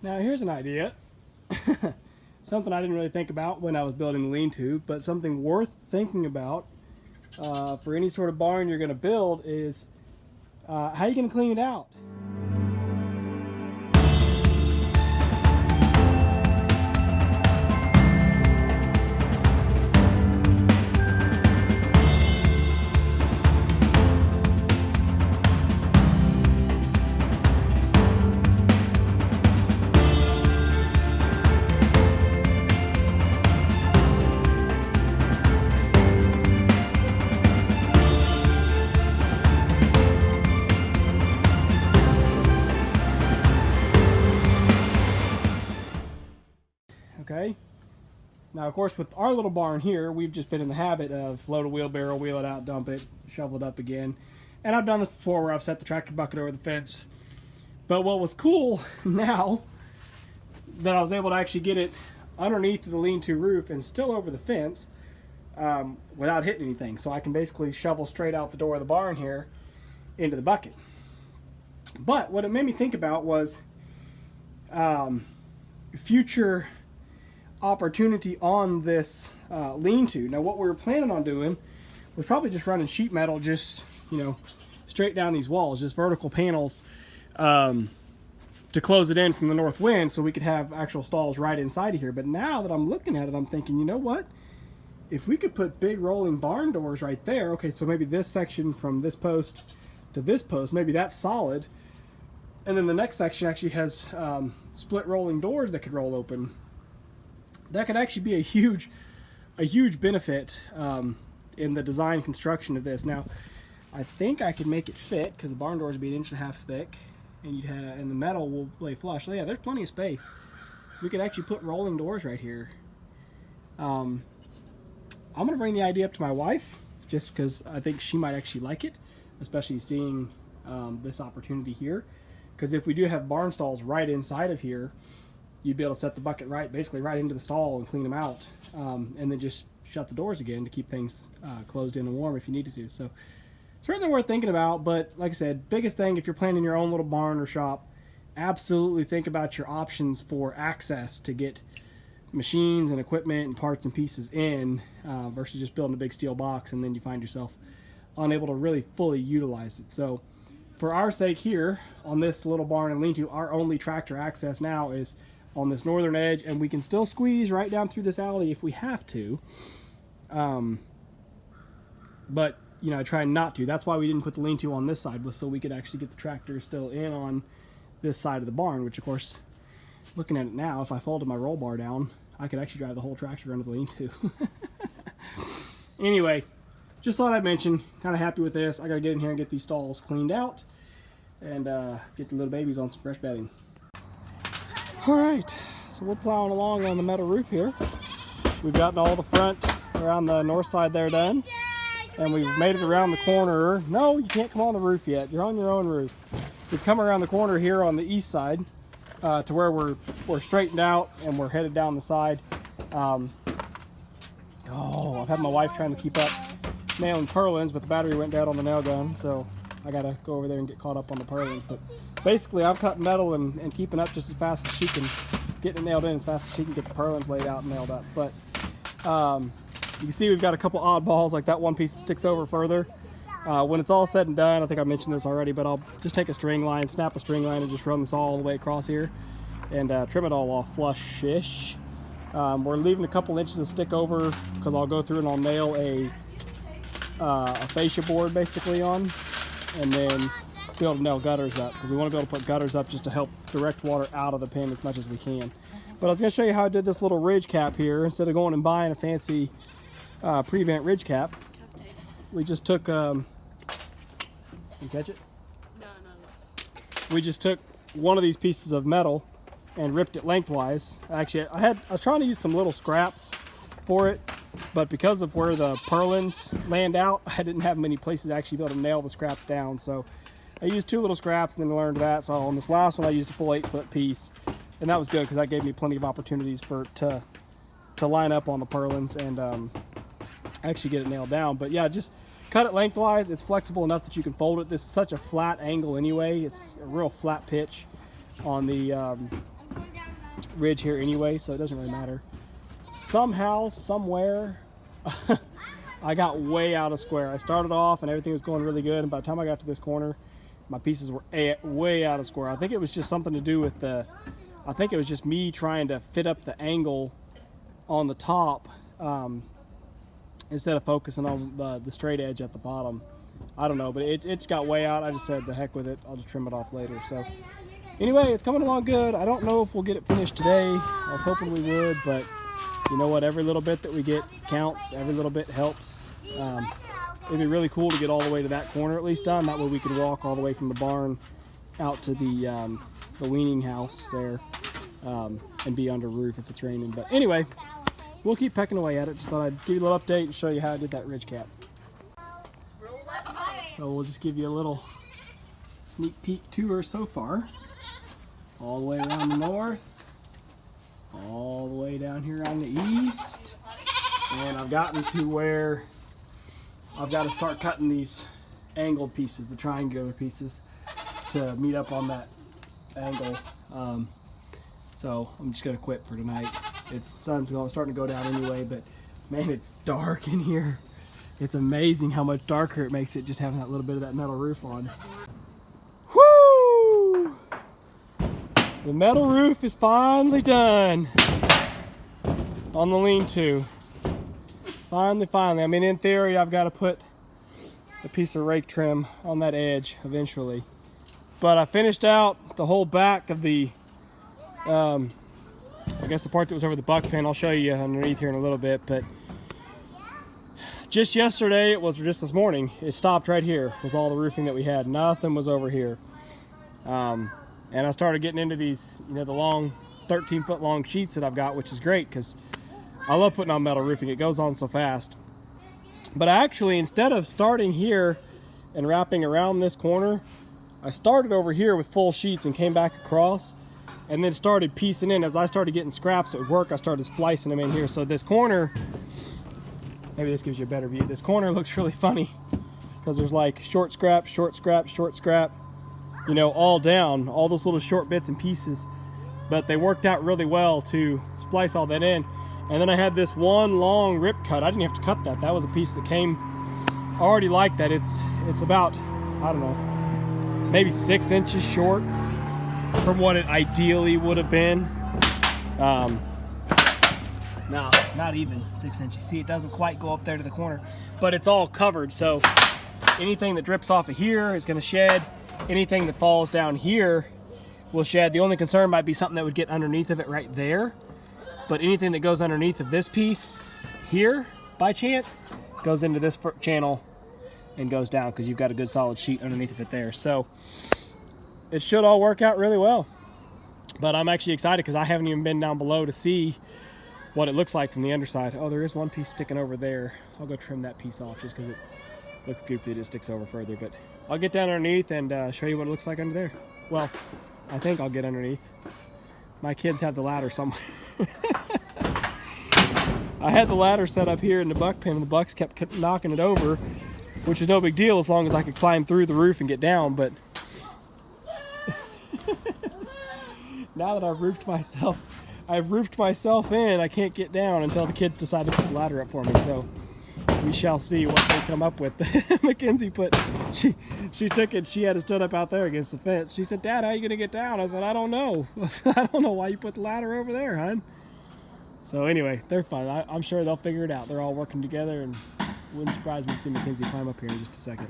Now here's an idea. Something I didn't really think about when I was building the lean-to, but something worth thinking about for any sort of barn you're going to build is how are you going to clean it out? Okay. Now, of course, with our little barn here, we've just been in the habit of load a wheelbarrow, wheel it out, dump it, shovel it up again. And I've done this before where I've set the tractor bucket over the fence. But what was cool now that I was able to actually get it underneath the lean-to roof and still over the fence without hitting anything. So I can basically shovel straight out the door of the barn here into the bucket. But what it made me think about was future opportunity on this lean-to. Now what we were planning on doing was probably just running sheet metal just, you know, straight down these walls, just vertical panels to close it in from the north wind so we could have actual stalls right inside of here. But now that I'm looking at it, I'm thinking, you know what? If we could put big rolling barn doors right there, okay, so maybe this section from this post to this post, maybe that's solid. And then the next section actually has split rolling doors that could roll open. That could actually be a huge benefit in the design construction of this. Now, I think I could make it fit because the barn doors would be 1.5 inches thick, and and the metal will lay flush. So yeah, there's plenty of space. We could actually put rolling doors right here. I'm gonna bring the idea up to my wife just because I think she might actually like it, especially seeing this opportunity here. Because if we do have barn stalls right inside of here, you'd be able to set the bucket basically right into the stall and clean them out, and then just shut the doors again to keep things closed in and warm if you needed to. So certainly worth thinking about. But like I said, biggest thing, if you're planning your own little barn or shop, absolutely think about your options for access to get machines and equipment and parts and pieces in versus just building a big steel box and then you find yourself unable to really fully utilize it. So for our sake here on this little barn and lean-to, our only tractor access now is on this northern edge, and we can still squeeze right down through this alley if we have to, but you know, I try not to. That's why we didn't put the lean-to on this side, was so we could actually get the tractor still in on this side of the barn, which of course, looking at it now, if I folded my roll bar down, I could actually drive the whole tractor under the lean-to. Anyway, just thought I'd mention, kind of happy with this. I gotta get in here and get these stalls cleaned out and get the little babies on some fresh bedding. Alright, so we're plowing along on the metal roof here. We've gotten all the front around the north side there done. And we've made it around the corner. No, you can't come on the roof yet. You're on your own roof. We've come around the corner here on the east side to where we're straightened out and we're headed down the side. I've had my wife trying to keep up nailing purlins, but the battery went dead on the nail gun, so I gotta go over there and get caught up on the purlins. But basically, I'm cutting metal and keeping up just as fast as she can, getting it nailed in as fast as she can get the purlins laid out and nailed up. But you can see we've got a couple oddballs, like that one piece that sticks over further. When it's all said and done, I think I mentioned this already, but I'll just take a string line, snap a string line, and just run this all the way across here and trim it all off flush-ish. We're leaving a couple inches of stick over because I'll go through and I'll nail a fascia board basically on, and then be able to nail gutters up because we want to be able to put gutters up just to help direct water out of the pen as much as we can. But I was going to show you how I did this little ridge cap here. Instead of going and buying a fancy prevent ridge cap, we just took you catch it? No. We just took one of these pieces of metal and ripped it lengthwise. Actually, I was trying to use some little scraps for it, but because of where the purlins land out, I didn't have many places to actually be able to nail the scraps down. So I used 2 little scraps and then learned that. So on this last one, I used a full 8-foot piece, and that was good because that gave me plenty of opportunities to line up on the purlins and actually get it nailed down. But yeah, just cut it lengthwise. It's flexible enough that you can fold it. This is such a flat angle anyway. It's a real flat pitch on the ridge here anyway, so it doesn't really matter. Somehow, somewhere, I got way out of square. I started off and everything was going really good, and by the time I got to this corner, my pieces were way out of square. I think it was just something to do with I think it was just me trying to fit up the angle on the top instead of focusing on the straight edge at the bottom. I don't know, but it's got way out. I just said the heck with it. I'll just trim it off later. So anyway, it's coming along good. I don't know if we'll get it finished today. I was hoping we would, but you know what? Every little bit that we get counts. Every little bit helps. It'd be really cool to get all the way to that corner at least done. That way we could walk all the way from the barn out to the weaning house there and be under roof if it's raining. But anyway, we'll keep pecking away at it. Just thought I'd give you a little update and show you how I did that ridge cap. So we'll just give you a little sneak peek tour so far. All the way around the north, all the way down here on the east, and I've gotten to where I've got to start cutting these angled pieces, the triangular pieces, to meet up on that angle. So I'm just gonna quit for tonight. Sun's starting to go down anyway, but man, it's dark in here. It's amazing how much darker it makes it just having that little bit of that metal roof on. Woo! The metal roof is finally done on the lean-to. Finally. I mean, in theory, I've got to put a piece of rake trim on that edge eventually. But I finished out the whole back of the, I guess the part that was over the buck pen. I'll show you underneath here in a little bit. But just yesterday, just this morning, it stopped right here. Was all the roofing that we had. Nothing was over here. And I started getting into these, you know, the long 13-foot long sheets that I've got, which is great because I love putting on metal roofing. It goes on so fast. But actually, instead of starting here and wrapping around this corner, I started over here with full sheets and came back across and then started piecing in. As I started getting scraps at work, I started splicing them in here. So this corner, maybe this gives you a better view. This corner looks really funny because there's like short scrap, you know, all down, all those little short bits and pieces. But they worked out really well to splice all that in. And then I had this one long rip cut. I didn't have to cut that. That was a piece that came already like that. It's about, I don't know, maybe 6 inches short from what it ideally would have been. No, not even 6 inches. See, it doesn't quite go up there to the corner, but it's all covered. So anything that drips off of here is going to shed. Anything that falls down here will shed. The only concern might be something that would get underneath of it right there. But anything that goes underneath of this piece here, by chance, goes into this channel and goes down because you've got a good solid sheet underneath of it there. So it should all work out really well. But I'm actually excited because I haven't even been down below to see what it looks like from the underside. Oh, there is one piece sticking over there. I'll go trim that piece off just because it looks goofy. It just sticks over further. But I'll get down underneath and show you what it looks like under there. Well, I think I'll get underneath. My kids have the ladder somewhere. I had the ladder set up here in the buck pen and the bucks kept knocking it over, which is no big deal as long as I could climb through the roof and get down. But now that I've roofed myself in, I can't get down until the kids decide to put the ladder up for me. So we shall see what they come up with. Mackenzie she took it, she had it stood up out there against the fence. She said, "Dad, how are you gonna get down?" I said, "I don't know." I don't know why you put the ladder over there, hon. So anyway, they're fine. I'm sure they'll figure it out. They're all working together, and it wouldn't surprise me to see Mackenzie climb up here in just a second.